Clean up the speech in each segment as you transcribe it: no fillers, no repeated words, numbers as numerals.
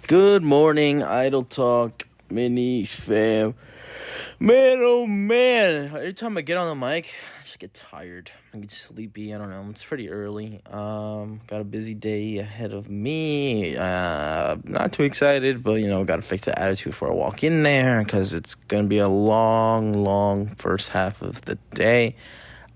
Good morning, Idle Talk, mini fam. Man, oh man. Every time I get on the mic, I just get tired. I get sleepy. I don't know. It's pretty early. Got a busy day ahead of me. Not too excited, but got to fix the attitude before I walk in there because it's gonna be a long first half of the day.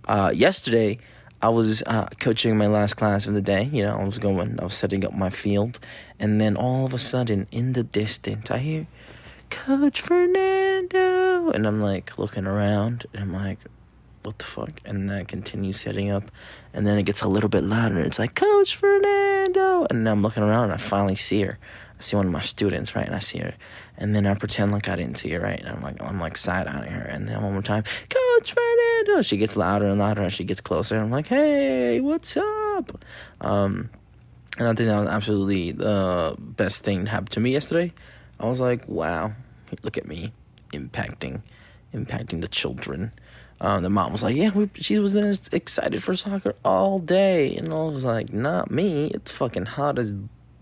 Yesterday, I was coaching my last class of the day. I was setting up my field, and then all of a sudden, in the distance, I hear Coach Fernando, and I'm like looking around, and I'm like, what the fuck? And then I continue setting up, and then it gets a little bit louder. It's like Coach Fernando, and I'm looking around, and I finally see her. I see one of my students, right, and I see her, and then I pretend like I didn't see her, right, and I'm like side-eyeing her, and then one more time, Coach Fernando. She gets louder and louder as she gets closer, and I'm like, hey, what's up? And I think that was absolutely the best thing that happened to me yesterday. I was like, wow, look at me impacting the children. The mom was like, yeah, she was excited for soccer all day. And I was like, not me. It's fucking hot as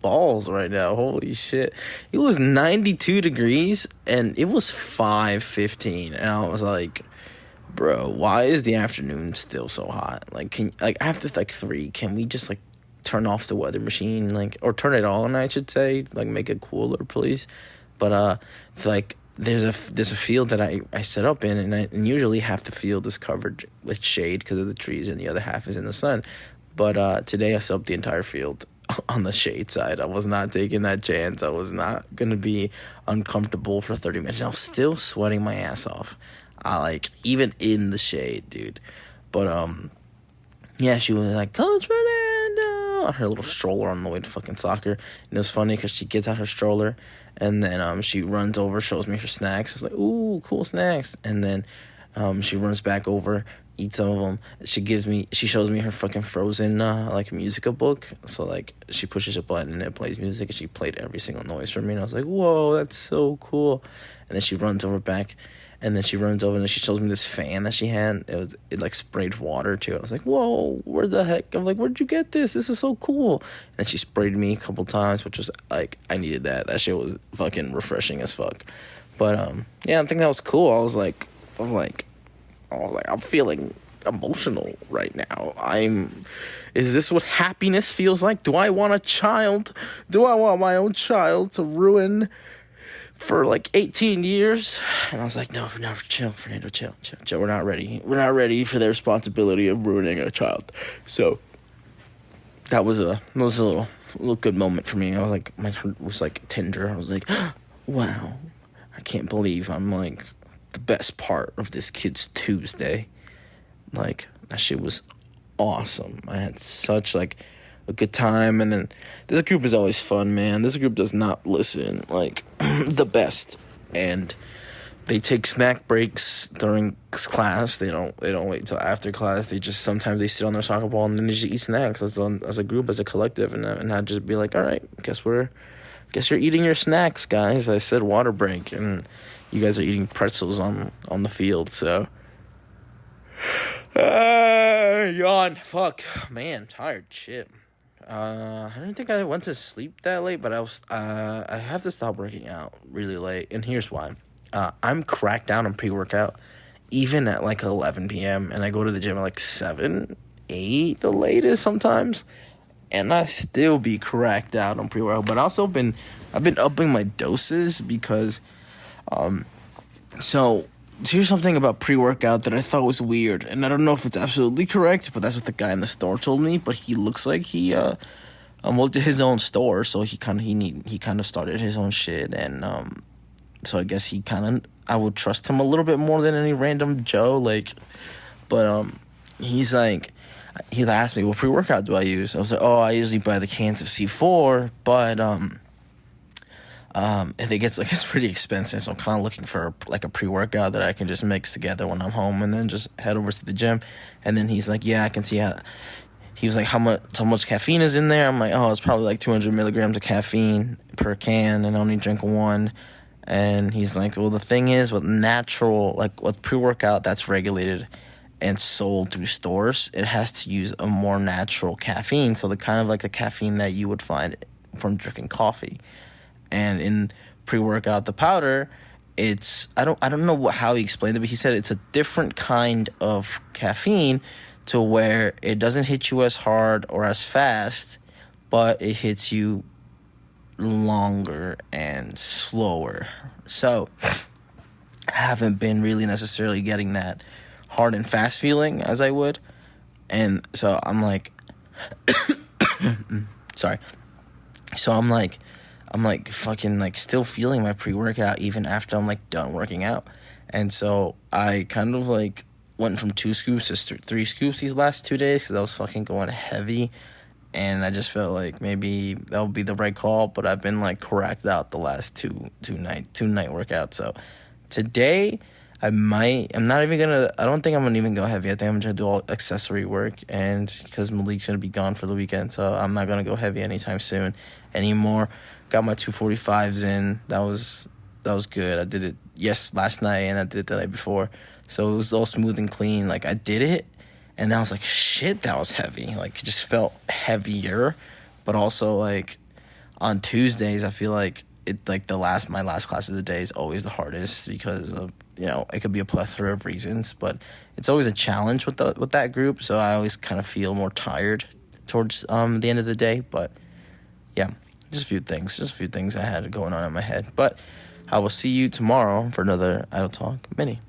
balls right now. Holy shit. It was 92 degrees and it was 5:15. And I was like, bro, why is the afternoon still so hot? After 3, can we just turn off the weather machine, or turn it on, I should say, make it cooler, please. But there's a field that I set up in, and usually half the field is covered with shade because of the trees, and the other half is in the sun. But today I set up the entire field on the shade side. I was not taking that chance. I was not gonna be uncomfortable for 30 minutes. I was still sweating my ass off, even in the shade, dude. But yeah, she was like, Coach Fernando, on her little stroller on the way to fucking soccer. And it was funny because she gets out her stroller, and then she runs over, shows me her snacks. I was like, ooh, cool snacks. And then she runs back over, eats some of them. She shows me her fucking Frozen musical book. So she pushes a button and it plays music, and she played every single noise for me. And I was like, whoa, that's so cool. And then she runs over back. And then she runs over and she shows me this fan that she had. It sprayed water too. I was like, whoa, where the heck? I'm like, where'd you get this? This is so cool. And she sprayed me a couple times, which was I needed that. That shit was fucking refreshing as fuck. But yeah, I think that was cool. I was like, I'm feeling emotional right now. Is this what happiness feels like? Do I want a child? Do I want my own child to ruin for 18 years? And I was like, no, chill, Fernando, chill. We're not ready for the responsibility of ruining a child. So that was a little good moment for me. I was like, my heart was tender. I was like, wow, I can't believe I'm the best part of this kid's Tuesday. That shit was awesome. I had such a good time. And then this group is always fun, man. This group does not listen the best, and they take snack breaks during class. They don't wait till after class. They just sometimes they sit on their soccer ball and then they just eat snacks as a group, as a collective, and I'd just be like, all right, guess you're eating your snacks, guys. I said water break, and you guys are eating pretzels on the field. So yawn, fuck, man, tired, shit. I don't think I went to sleep that late, but I have to stop working out really late, and here's why. I'm cracked down on pre-workout, even at 11 p.m., and I go to the gym at 7, 8, the latest sometimes, and I still be cracked out on pre-workout. But I've been upping my doses because, so here's something about pre-workout that I thought was weird, and I don't know if it's absolutely correct, but that's what the guy in the store told me. But he looks like he looked at his own store, so he kind of started his own shit, and so I guess I would trust him a little bit more than any random Joe, but he's he asked me, what pre-workout do I use? I was like, I usually buy the cans of C4, but if it gets it's pretty expensive, so I'm kind of looking for a pre-workout that I can just mix together when I'm home, and then just head over to the gym. And then he's like, yeah, I can see how. He was like, how much caffeine is in there? I'm like, it's probably 200 milligrams of caffeine per can, and I only drink one. And he's like, well, the thing is, with natural, with pre-workout that's regulated and sold through stores, it has to use a more natural caffeine, so the kind of the caffeine that you would find from drinking coffee. And in pre-workout, the powder, it's I don't know how he explained it, but he said it's a different kind of caffeine to where it doesn't hit you as hard or as fast, but it hits you longer and slower. So I haven't been really necessarily getting that hard and fast feeling as I would. And so I'm like sorry. So I'm like fucking like still feeling my pre-workout even after I'm like done working out. And so I kind of like went from 2 scoops to 3 scoops these last 2 days because I was fucking going heavy. And I just felt like maybe that would be the right call, but I've been like cracked out the last two night workouts. So today I'm not even gonna. I don't think I'm gonna even go heavy. I think I'm gonna do all accessory work, and because Malik's gonna be gone for the weekend, so I'm not gonna go heavy anytime soon anymore. Got my 245s in. That was good. I did it last night, and I did it the night before, so it was all smooth and clean. Like I did it. And I was like, shit, that was heavy. Like, it just felt heavier. But also, like, on Tuesdays, I feel like my last class of the day is always the hardest because of, it could be a plethora of reasons. But it's always a challenge with that group. So I always kind of feel more tired towards the end of the day. But, yeah, just a few things I had going on in my head. But I will see you tomorrow for another Idle Talk Mini.